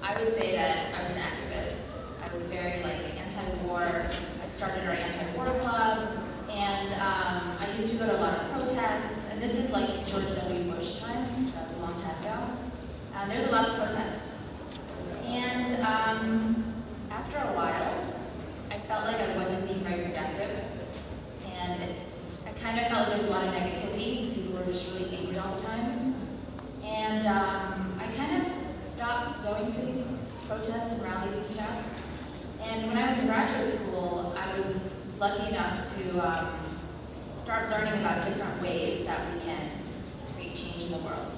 I would say that I was an activist. I was very anti-war. I started our anti-war club, and I used to go to a lot of protests. And this is like George W. Bush time, so a long time ago. There's a lot to protest. And after a while, I felt like I wasn't being very productive, and I kind of felt like there's a lot of negativity. People were just really angry all the time. And I kind of stopped going to these protests and rallies and stuff. And when I was in graduate school, I was lucky enough to start learning about different ways that we can create change in the world.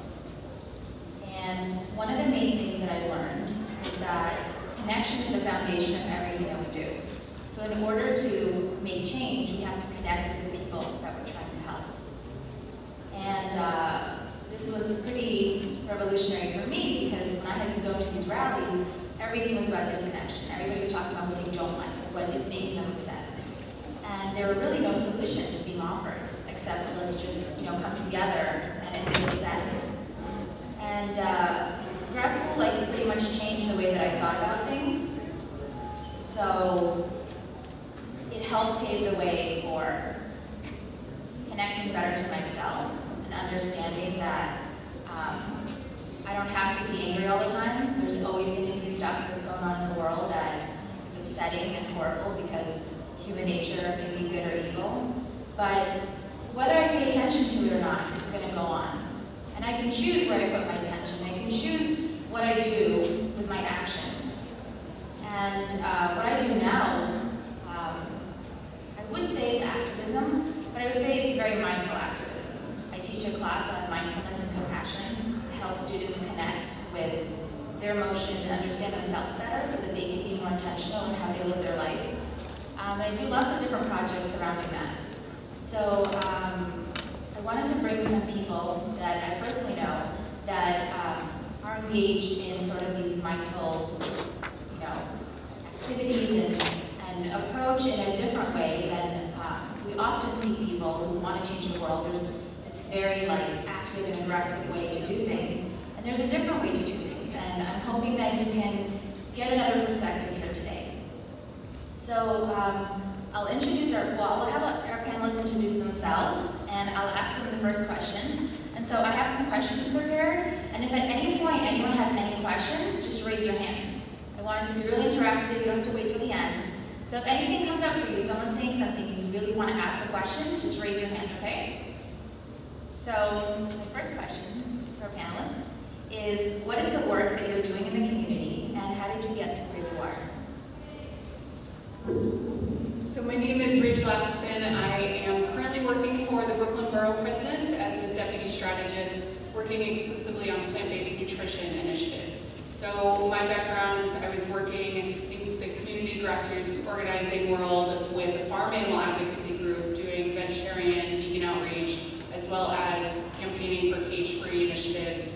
And one of the main things that I learned is that connection is the foundation of everything that we do. So in order to make change, we have to connect with the people that we're trying to help. And this was pretty revolutionary for me, because when I had been going to these rallies, everything was about disconnection. Everybody was talking about what they don't like, what is making them upset. And there were really no solutions being offered, except that let's just come together and be upset. And grad school pretty much changed the way that I thought about things. So it helped pave the way for connecting better to myself and understanding that I don't have to be angry all the time. There's always going to be stuff that's going on in the world that is upsetting and horrible, because human nature can be good or evil. But whether I pay attention to it or not, it's going to go on. And I can choose where I put my attention. I can choose what I do with my actions. And what I do now, I would say it's activism, but I would say it's very mindful activism. I teach a class on mindfulness and compassion to help students connect with their emotions and understand themselves better, so that they can be more intentional in how they live their life. And I do lots of different projects surrounding that. So I wanted to bring some people that I personally know that are engaged in sort of these mindful, activities and approach in a different way than we often see people who want to change the world. There's this very active and aggressive way to do things, and there's a different way to do things. And I'm hoping that you can get another perspective here today. So I'll introduce I'll have our panelists introduce themselves, and I'll ask them the first question. And so I have some questions prepared, and if at any point anyone has any questions, just raise your hand. I want it to be really interactive. You don't have to wait till the end. So if anything comes up for you, someone's saying something and you really want to ask a question, just raise your hand, okay? So my first question to our panelists is, what is the work that you're doing in the community, and how did you get to where you are? So my name is Rachel Activism. I am currently working for the Brooklyn Borough President as his deputy strategist, working exclusively on plant-based nutrition initiatives. So my background, I was working in the community grassroots organizing world with a farm animal advocacy group, doing vegetarian, vegan outreach, as well as campaigning for cage-free initiatives.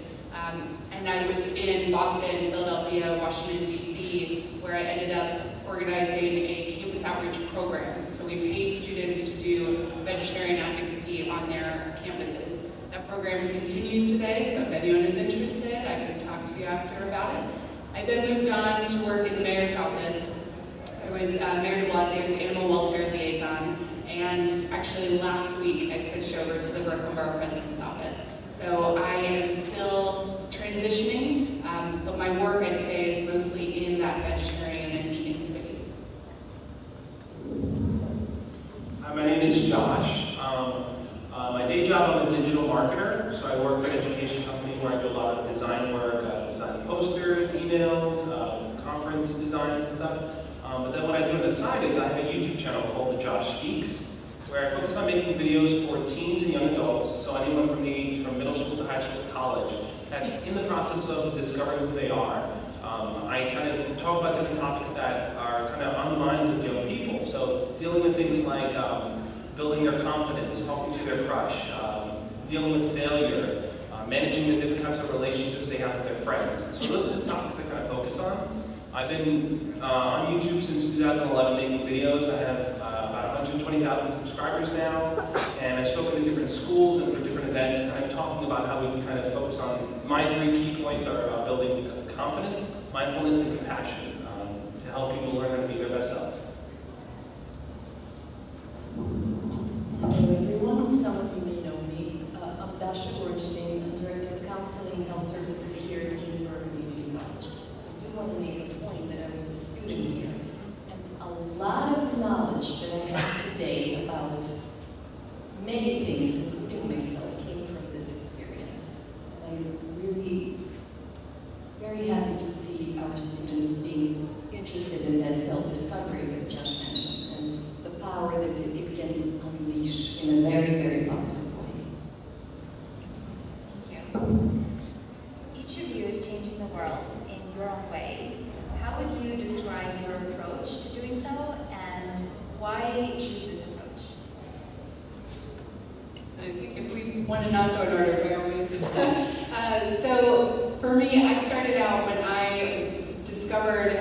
And I was in Boston, Philadelphia, Washington, D.C., where I ended up organizing a campus outreach program. So we paid students to do vegetarian advocacy on their campuses. That program continues today, so if anyone is interested, I can talk to you after about it. I then moved on to work in the mayor's office. I was Mayor de Blasio's animal welfare liaison, and actually last week I switched over to the Brooklyn Borough President's office. So I am still transitioning, but my work, I'd say, is mostly in that vegetarian and vegan space. Hi, my name is Josh. My day job, I'm a digital marketer, so I work for an education company where I do a lot of design work, designing posters, emails, conference designs and stuff. But then what I do on the side is I have a YouTube channel called The Josh Speaks, where I focus on making videos for teens and young adults, so anyone from the age from middle school to high school to college that's in the process of discovering who they are. I kind of talk about different topics that are kind of on the minds of young people. So dealing with things like building their confidence, talking to their crush, dealing with failure, managing the different types of relationships they have with their friends. So those are the topics I kind of focus on. I've been on YouTube since 2011 making videos. I have about 120,000 subscribers now, and I've spoken to different schools and for different events, kind of talking about how we can kind of focus on my 3 key points are building confidence, mindfulness, and compassion to help people learn how to be their best selves. Hello everyone, some of you may know me. I'm Dasha Bornstein, I'm Director of Counseling and Health Services here at Kingsborough Community College. I do want to make a point that I was a student here, and a lot of knowledge that I have today about many things, including myself, came from this experience. And I'm really very happy to see our students being interested in that self-discovery that Josh mentioned, and the power that it can unleash in a very, very positive way. Thank you. Each of you is changing the world in your own way. How would you describe your approach to doing so, and why choose this approach? I think if we want to not go in order, by all means. So for me, I started out when I discovered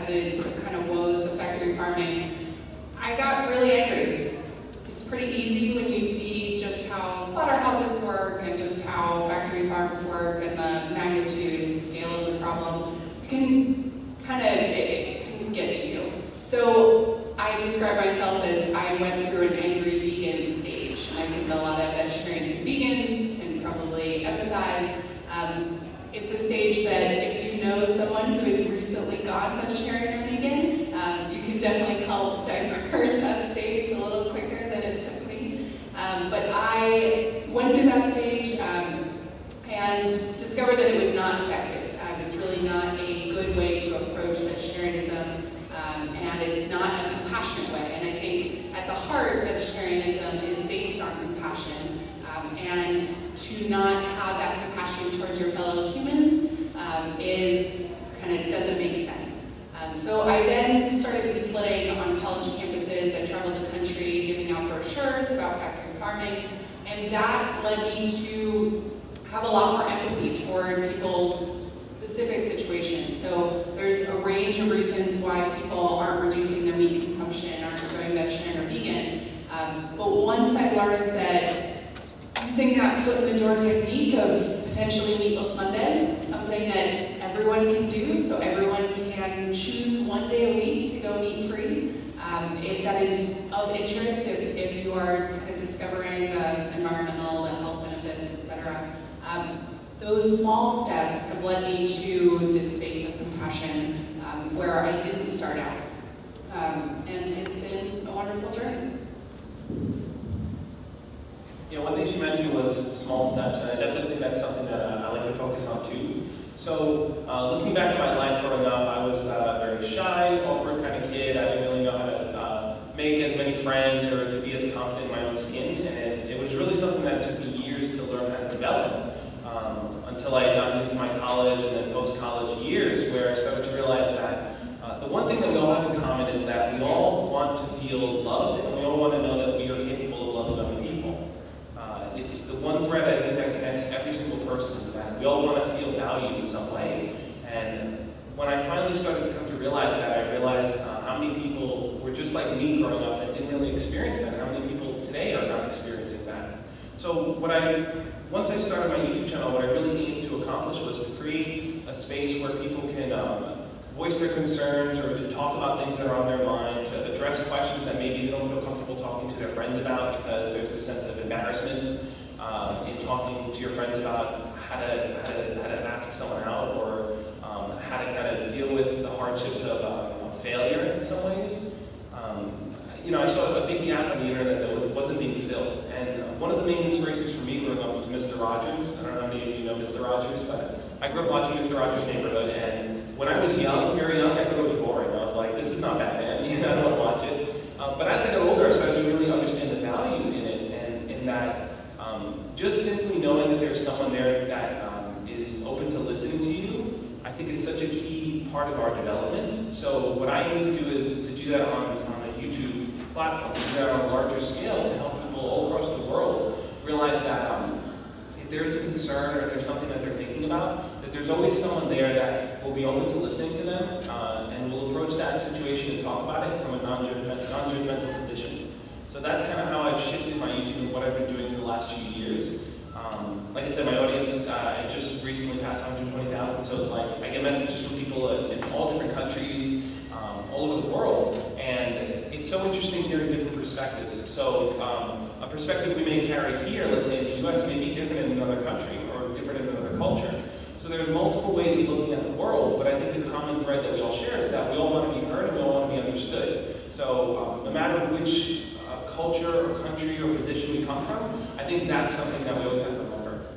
the kind of woes of factory farming. I got really angry. It's pretty easy when you see just how slaughterhouses work and just how factory farms work and the magnitude and scale of the problem. You can it can get to you. So I describe myself as I went through an angry vegan stage. I think a lot of vegetarians and vegans can probably empathize. It's a stage that if you know someone who has recently gone vegetarian or vegan, you can definitely help divert that stage a little quicker than it took me. But I went through that stage and discovered that it was not effective. It's really not a good way to approach vegetarianism, and it's not a compassionate way. And I think at the heart, vegetarianism is based on compassion, and to not have that compassion towards your fellow humans doesn't make sense. So I then started leafleting on college campuses. I traveled the country giving out brochures about factory farming, and that led me to have a lot more empathy toward people's specific situations. So there's a range of reasons why people aren't reducing their meat consumption, aren't going vegetarian or vegan. But once I learned that using that foot in the door technique of potentially Meatless Monday, something that everyone can do, so everyone can choose one day a week to go meat-free. If that is of interest, if you are kind of discovering the environmental, the health benefits, etc. Those small steps have led me to this space of compassion where I didn't start out. And it's been a wonderful journey. Yeah, one thing she mentioned was small steps, and I definitely think that's something that I like to focus on too. So, looking back at my life growing up, I was a very shy, awkward kind of kid. I didn't really know how to make as many friends or to be as confident in my own skin, and it was really something that took me years to learn how to develop. Until I got into my college and then post-college years, where I started to realize that the one thing that we all have in common is that we all want to feel loved, and we all want to know that we are capable of loving other people. It's the one thread I think that connects every single person, that we all want to feel valued in some way. And when I finally started to come to realize that, I realized how many people were just like me growing up that didn't really experience that, and how many people today are not experiencing that. So once I started my YouTube channel, what I really aimed to accomplish was to create a space where people can voice their concerns or to talk about things that are on their mind, to address questions that maybe they don't feel comfortable talking to their friends about because there's a sense of embarrassment in talking to your friends about how to ask someone out, or how to kind of deal with the hardships of failure in some ways. I saw a big gap on the internet that wasn't being filled. And one of the main inspirations for me growing up was Mr. Rogers. I don't know how many of you know Mr. Rogers, but I grew up watching Mr. Rogers' Neighborhood, and when I was young, very young, I thought it was boring. I was like, this is not Batman, I don't want to watch it. But as I got older, I started to really understand the value in it, and in that just simply knowing that there's someone there that is open to listening to you, I think is such a key part of our development. So what I aim to do is to do that on a YouTube platform, to do that on a larger scale, to help people all across the world realize that if there's a concern or if there's something that they're thinking about, that there's always someone there that will be open to listening to them and will approach that situation and talk about it from a non-judgmental position. So that's kind of how I've shifted my YouTube and what I've been doing for the last few years. Like I said, my audience, I just recently passed 120,000, so it's like I get messages from people in all different countries, all over the world, and it's so interesting hearing different perspectives. So a perspective we may carry here, let's say in the US, may be different in another country or different in another culture. So there are multiple ways of looking at the world, but I think the common thread that we all share is that we all want to be heard and we all want to be understood. So no matter which culture or country or position we come from, I think that's something that we always have to remember.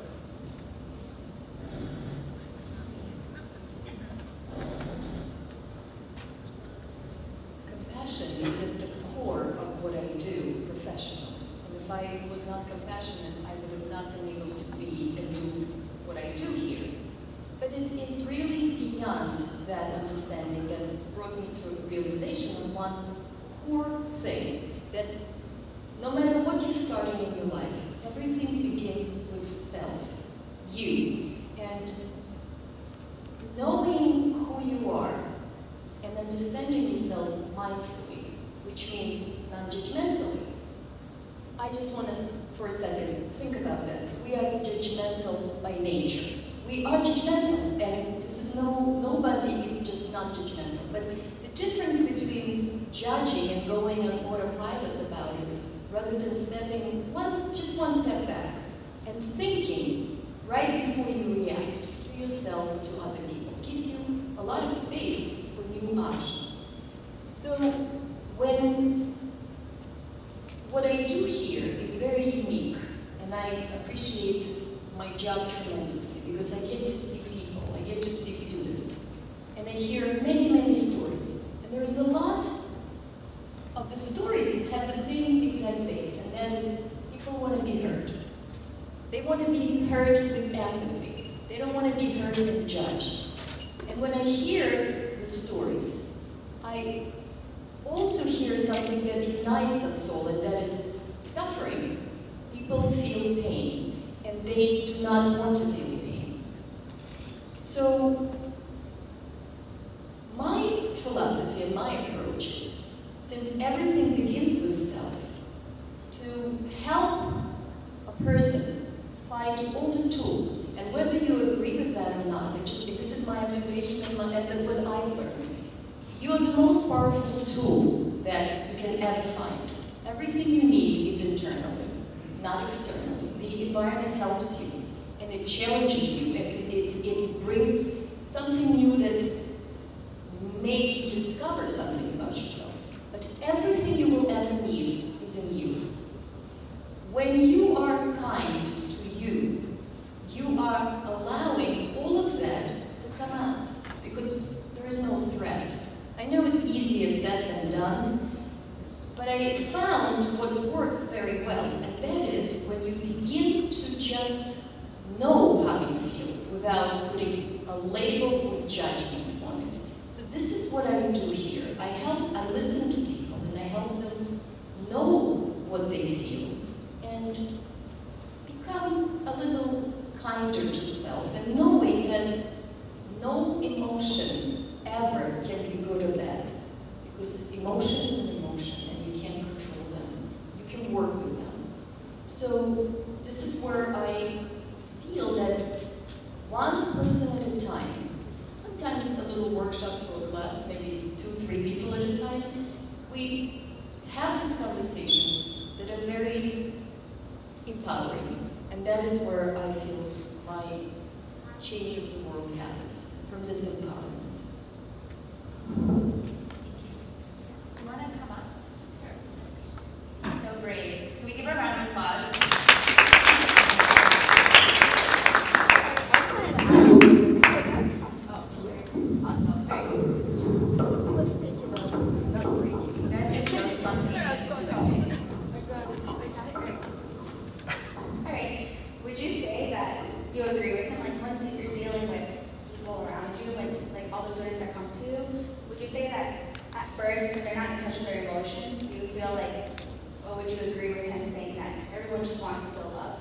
Compassion is at the core of what I do professionally. And if I was not compassionate, I would have not been able to be and do what I do here. But it is really beyond that understanding that brought me to a realization of one core thing, that no matter what you're starting in your life, everything begins with self, you. And knowing who you are and understanding yourself mindfully, which means non-judgmentally. I just want to, for a second, think about that. We are judgmental by nature. We are judgmental, and this is nobody is just not judgmental. But the difference between judging and going on autopilot about it, rather than stepping just one step back and thinking right before you react to yourself and to other people, gives you a lot of space for new options. So what I do here is very unique, and I appreciate my job tremendously because I get to see people, I get to see students, and I hear many, many stories. And there is a lot of the stories have the same exact base, and that is people want to be heard. They want to be heard with empathy. They don't want to be heard and judged. And when I hear the stories, I also hear something that unites us all, and that is suffering. People feel pain, and they do not want to feel pain. So my philosophy and my approach is, since everything begins with self, to help a person find all the tools, and whether you agree with that or not, this is my observation and what I've learned. You are the most powerful tool that you can ever find. Everything you need is internally, not externally. The environment helps you, and it challenges you, it brings something new that makes you discover something about yourself. But everything you will ever need is in you. When you are kind to you, you are allowing all of that to come out, because there is no threat. I know it's easier said than done, but I found what works very well, and that is when you begin to just know how you feel without putting a label or judgment on it. So this is what I do here. I listen to people, and I help them know what they feel and become a little kinder to self, and knowing that no emotion ever can be good or bad, because emotion is an emotion and you can't control them. You can work with them. So this is where I feel that one person at a time, sometimes a little workshop to a class, maybe 2-3 people at a time, we have these conversations that are very empowering, and that is where I feel my change of the world happens, from this empowerment. You want to come up? Sure. So great. Can we give a round of applause? You guys are so spontaneous. All right. Would you say that you agree with him? Like, when you're dealing with people around you, like all the stories that come to you, would you say that at first, when they're not in touch with their emotions, do you feel like, or would you agree with him saying that everyone just wants to feel love?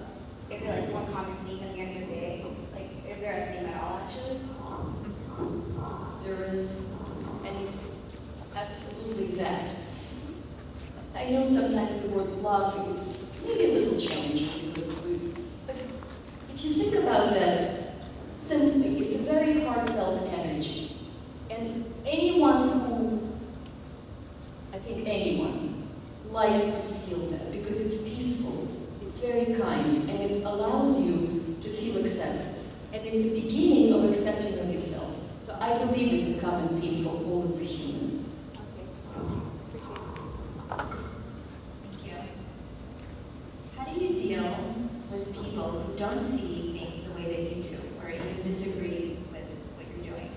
Is there like one common theme at the end of the day? Like, is there a theme at all, actually? There is, and it's absolutely that. I know sometimes the word love is maybe a little challenging, because but if you think about that simply, it's a very heartfelt energy. And anyone who, I think anyone, likes to feel that because it's peaceful, it's very kind, and it allows you to feel accepted. And it's the beginning of accepting of yourself. So I believe it's a common theme for all of the humans. Thank you. How do you deal with people who don't see things the way that you do, or even disagree with what you're doing?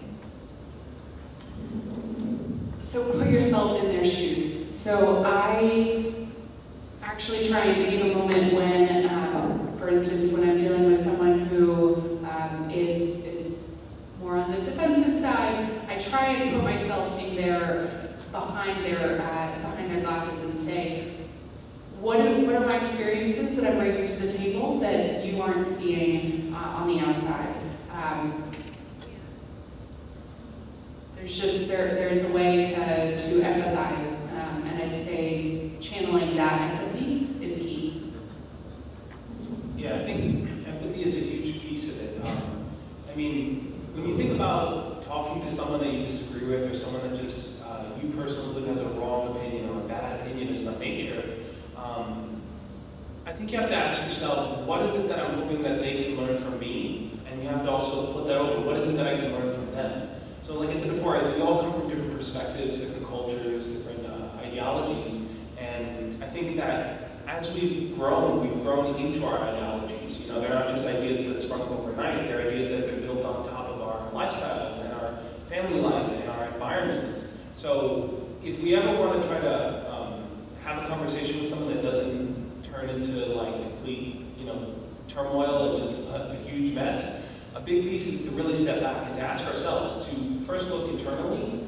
So put yourself in their shoes. So I actually try and take a moment when, for instance, when I'm dealing with someone who is more on the defensive side, I try and put myself in behind their glasses and say, what are my experiences that I'm bringing to the table that you aren't seeing on the outside? There's a way to empathize, and I'd say channeling that empathy is key. Yeah, I think empathy is a huge piece of it. I mean, when you think about talking to someone that you disagree with, or someone that just you personally has a wrong opinion or a bad opinion of some nature, I think you have to ask yourself, what is it that I'm hoping that they can learn from me? And you have to also put that over, what is it that I can learn from them? So like I said before, we all come from different perspectives, different cultures, different ideologies, and I think that as we've grown into our ideologies. You know, they're not just ideas that sprung overnight, they're ideas that have been built on top of our lifestyles and our family life and our environments. So if we ever want to try to have a conversation with someone that doesn't turn into like complete, turmoil and just a huge mess, a big piece is to really step back and to ask ourselves, to first look internally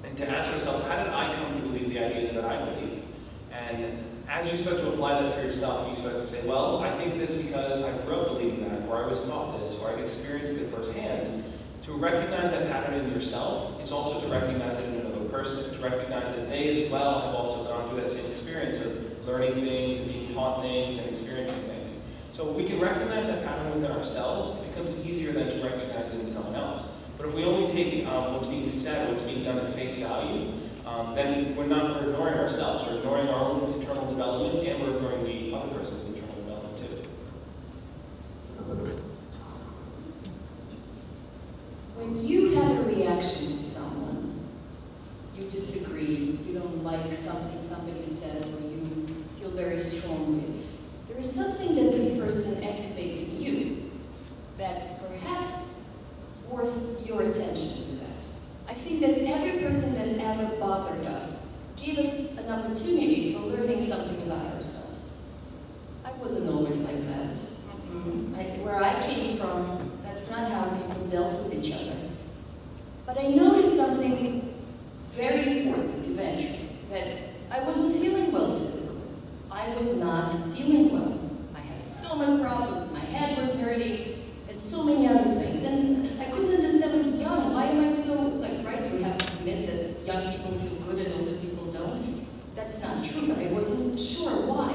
and to ask ourselves, how did I come to believe the ideas that I believe? And as you start to apply that for yourself, you start to say, well, I think this because I grew up believing that, or I was taught this, or I've experienced it firsthand. To recognize that pattern in yourself is also to recognize it in another person, to recognize that they as well have also gone through that same experience of learning things and being taught things and experiencing things. So if we can recognize that pattern within ourselves, it becomes easier then to recognize it in someone else. But if we only take what's being said, what's being done at face value, then we're ignoring ourselves. We're ignoring our own internal development, and we're ignoring the other person's internal development too. When you have a reaction to someone, you disagree, you don't like something somebody says, or you feel very strongly, there is something that this person activates in you that perhaps worth your attention to that. I think that every person that ever bothered us gave us an opportunity for learning something about ourselves. I wasn't always like that. Where I came from, that's not how people dealt with each other. But I noticed something very important eventually, that I wasn't feeling well physically. I was not feeling well. I had stomach problems, my head was hurting, and so many other things. And I couldn't understand, I was young, why am I so, right, we have to admit that young people feel good and older people don't. That's not true, but I wasn't sure why.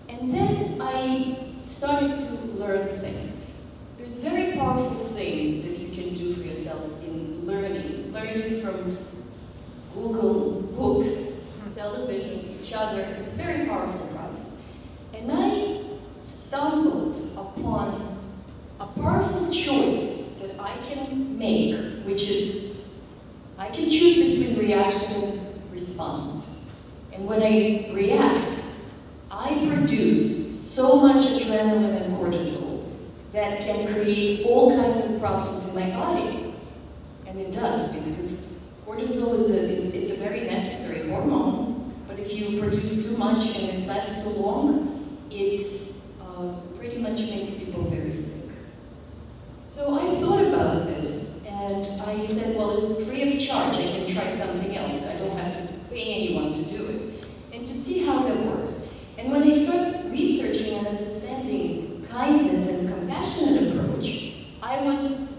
And then I started to learn things. There's a very powerful thing that you can do for yourself in learning. Learning from Google, books, television, each other. It's a very powerful process. And I stumbled upon a powerful choice that I can make, which is I can choose between reaction and response. And when I react, I produce so much adrenaline and cortisol that can create all kinds of problems in my body. And it does, because cortisol is a very necessary hormone, but if you produce too much and it lasts too long, it pretty much makes people very sick. So I thought about this, and I said, well, it's free of charge. I can try something else. I don't have to pay anyone to do it. And to see how that works. And when I started researching and understanding kindness and compassionate approach, that was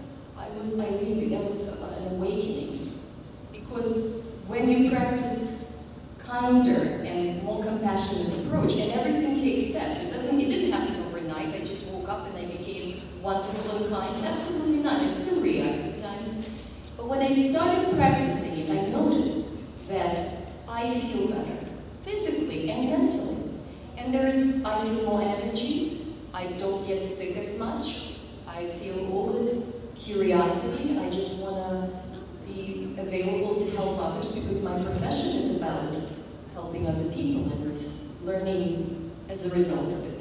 an awakening. Because when you practice kinder and more compassionate approach, and everything takes steps. It didn't happen overnight. I just woke up and I became wonderful and kind? Absolutely not. I still react at times. But when I started practicing it, I noticed that I feel better, physically and mentally. And I feel more energy. I don't get sick as much. I feel all this curiosity. I just want to be available to help others because my profession is about helping other people and learning as a result of it.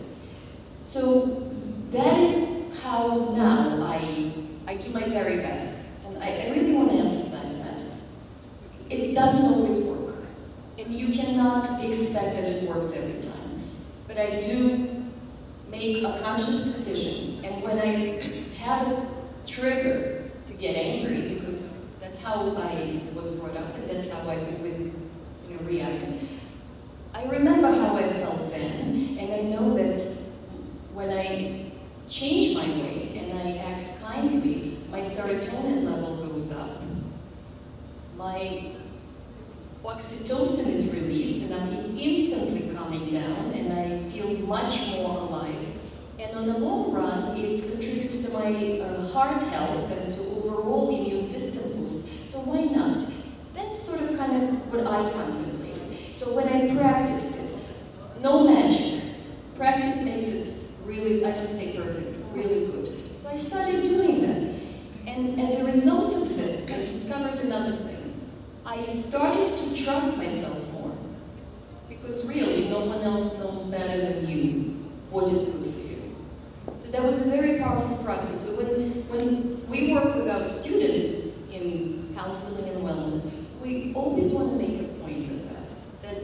So that is how now I do my very best. And I really want to emphasize that. It doesn't always work. And you cannot expect that it works every time. But I do make a conscious decision. And when I have a trigger to get angry, because that's how I was brought up and that's how I always reacted. I remember how I felt then, and I know that when I change my way and I act kindly, my serotonin level goes up. My oxytocin is released and I'm instantly calming down and I feel much more alive. And on the long run, it contributes to my heart health and to overall immune system boost. So why not? That's sort of kind of what I contemplate. So when I practiced it, no magic. Practice makes it really, I don't say perfect, really good. So I started doing that. And as a result of this, I discovered another thing. I started to trust myself more. Because really, no one else knows better than you what is good for you. So that was a very powerful process. So when we work with our students in counseling and wellness, we always want to make a point of that. That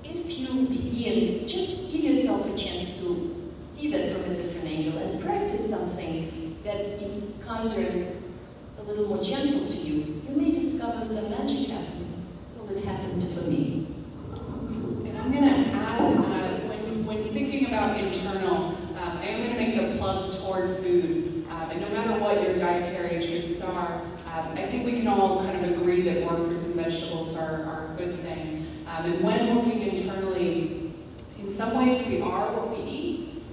if you begin, just give yourself a chance to see that from a different angle and practice something that is kinder, a little more gentle to you, you may discover some magic happening. Well, it happened for me. And I'm going to add, when thinking about internal, I am going to make the plug toward food. And no matter what your dietary choices are, I think we can all kind of agree that more fruits and vegetables are a good thing. And when working internally, in some ways we are what we eat.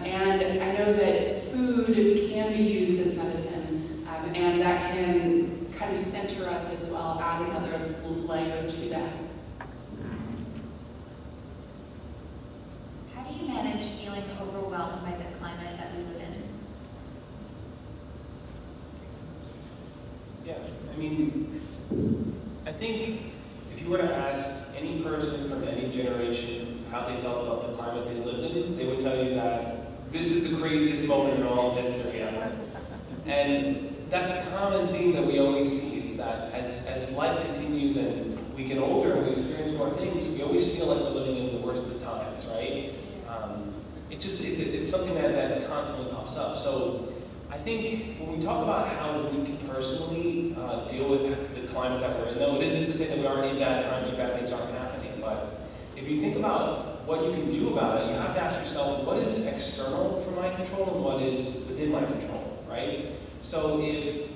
And I know that food can be used as medicine, and that can kind of center us as well, add another layer to that. How do you manage feeling overwhelmed by the climate that we live in? Yeah, I mean, I think if you were to ask any person from any generation how they felt about the climate they lived in, they would tell you that this is the craziest moment in all of history ever. And that's a common theme that we always see, is that as life continues and we get older and we experience more things, we always feel like we're living in the worst of times, right? It's something that constantly pops up. So I think when we talk about how we can personally deal with the climate that we're in, though it isn't to say that we aren't in bad times or bad things aren't happening, but if you think about what you can do about it, you have to ask yourself, what is external from my control and what is within my control, right? So if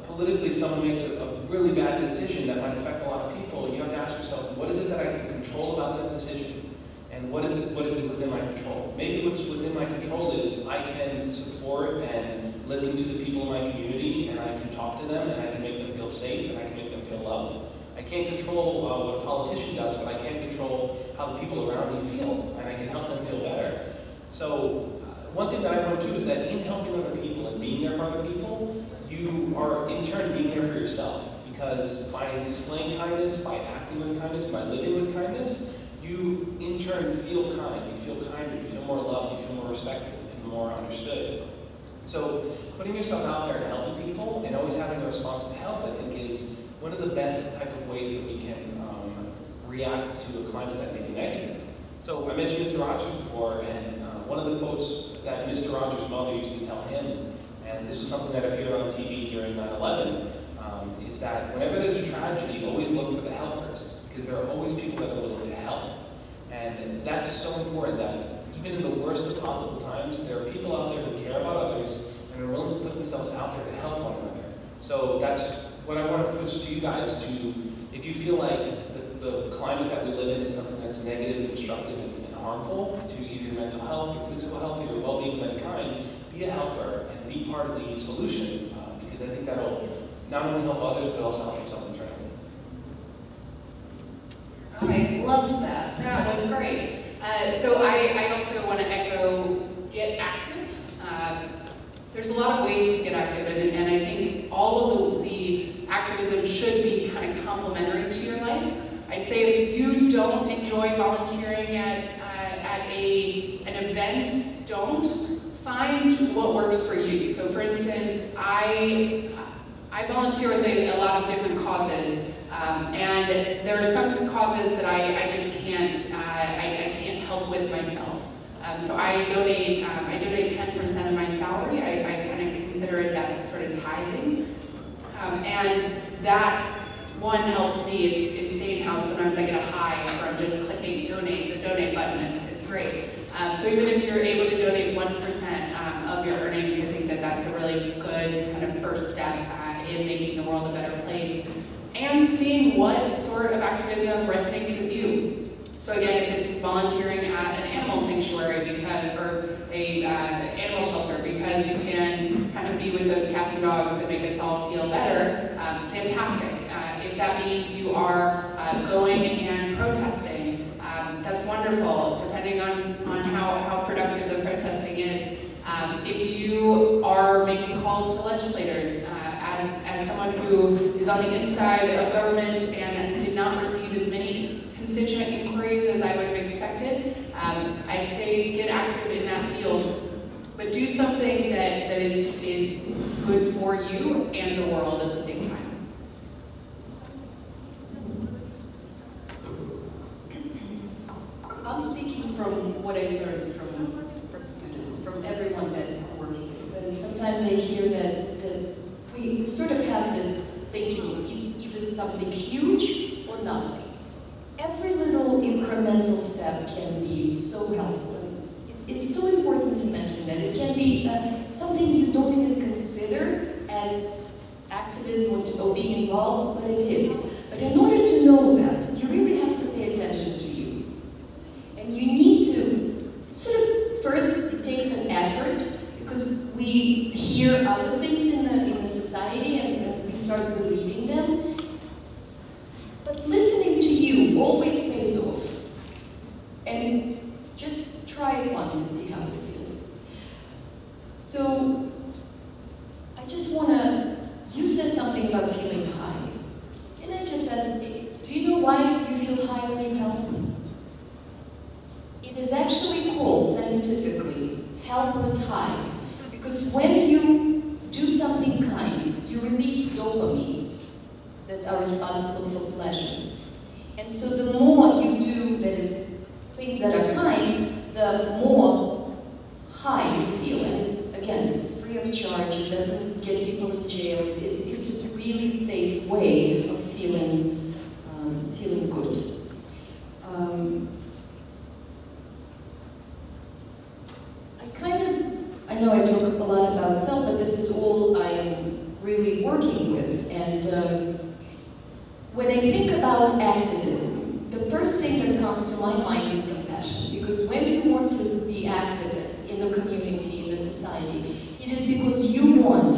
politically someone makes a really bad decision that might affect a lot of people, you have to ask yourself, what is it that I can control about that decision? And what is it within my control? Maybe what's within my control is I can support and listen to the people in my community, and I can talk to them, and I can make them feel safe, and I can make them feel loved. I can't control what a politician does, but I can control how the people around me feel, and I can help them feel better. So one thing that I've learned too is that in helping other people and being there for other people, you are in turn being there for yourself. Because by displaying kindness, by acting with kindness, by living with kindness, you in turn feel kind, you feel kinder, you feel more loved, you feel more respected and more understood. So putting yourself out there and helping people and always having a response to help, I think, is one of the best type of ways that we can react to a climate that may be negative. So I mentioned Mr. Rogers before, and one of the quotes that Mr. Rogers' mother used to tell him, and this was something that appeared on TV during 9/11, is that whenever there's a tragedy, always look for the helpers, because there are always people that are willing to help. And that's so important, that even in the worst of possible times, there are people out there who care about others and are willing to put themselves out there to help one another. So that's what I want to push to you guys to, if you feel like the climate that we live in is something that's negative and destructive and harmful to either your mental health, your physical health, or your well-being of mankind, be a helper and be part of the solution, because I think that'll not only help others, but also help yourself internally. I loved that. That was great. So I also want to echo, get active. There's a lot of ways to get active, and I think all of the activism should be kind of complementary to your life. I'd say if you don't enjoy volunteering at an event, don't. Find what works for you. So for instance, I volunteer with a lot of different causes, and there are some causes that I just can't, I can't help with myself. So I donate 10% of my salary. I kind of consider it that sort of tithing. And that one helps me. It's insane how sometimes I get a high from just clicking donate, the donate button. It's great. So even if you're able to donate 1% of your earnings, I think that that's a really good kind of first step in making the world a better place. And seeing what sort of activism resonates with you. So again, if it's volunteering at an animal sanctuary or a animal shelter because you can kind of be with those cats and dogs that make us all feel better, fantastic. If that means you are going and protesting, that's wonderful, depending on how productive the protesting is. If you are making calls to legislators, as someone who is on the inside of government and did not receive as many constituent inquiries as I would have expected, I'd say get active in that field, but do something that is good for you and the world at the same time. I'm speaking from what I learned from students, from everyone that I'm working with. And sometimes I hear that we sort of have this thinking, either something huge or nothing. Every little incremental step can be so helpful. It's so important to mention that it can be something you don't even consider as activism or being involved, but it is. But in order to know that, you really have to pay attention to you. And you need to sort of, first it takes an effort, because we hear other things in the society and we start believing them. But listening to you always pays off. And just try it once and see how it feels. So I just want to, you said something about feeling high. Can I just ask, do you know why you feel high when you help? It is actually called scientifically helper's high. Because when you do something kind, you release dopamines that are responsible for pleasure. And so the more you do that is things that are kind, the more high you feel. And it's, again, it's free of charge, it doesn't get people in jail, it's just a really safe way of feeling, feeling good. I know I talk a lot about self, but this is all I am really working with. And when I think about activism, the first thing that comes to my mind is compassion. Because when you want to be active in the community, in the society, it is because you want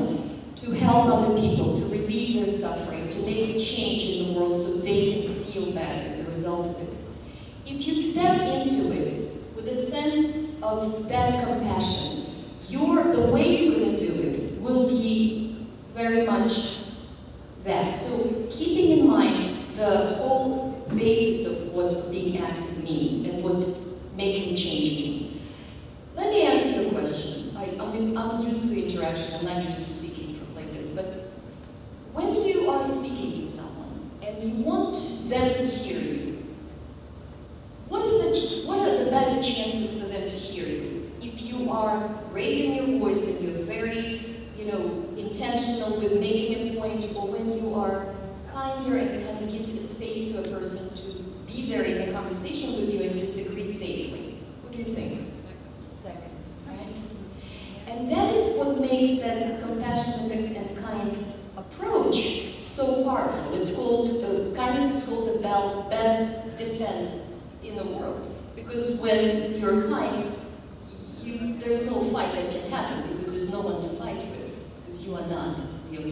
to help other people, to relieve their suffering, to make a change in the world so they can feel better as a result of it. If you step into it with a sense of that compassion, the way you're going to do it will be very much that. So keeping in mind the whole basis of what being active means and what making change means. Let me ask you a question. I'm used to interaction, I'm not used to speaking like this, but when you are speaking to someone and you want them to hear you, what are the better chances for them to hear you? If you are raising your voice and you're very, intentional with making a point, or when you are kinder and kind of gives a space to a person to be there in a conversation with you and disagree safely. What do you think? Second, right? And that is what makes that compassionate and kind approach so powerful. It's called, kindness is called the best defense in the world. Because when you're kind, there's no fight that can happen because there's no one to fight with, because you are not the opponent.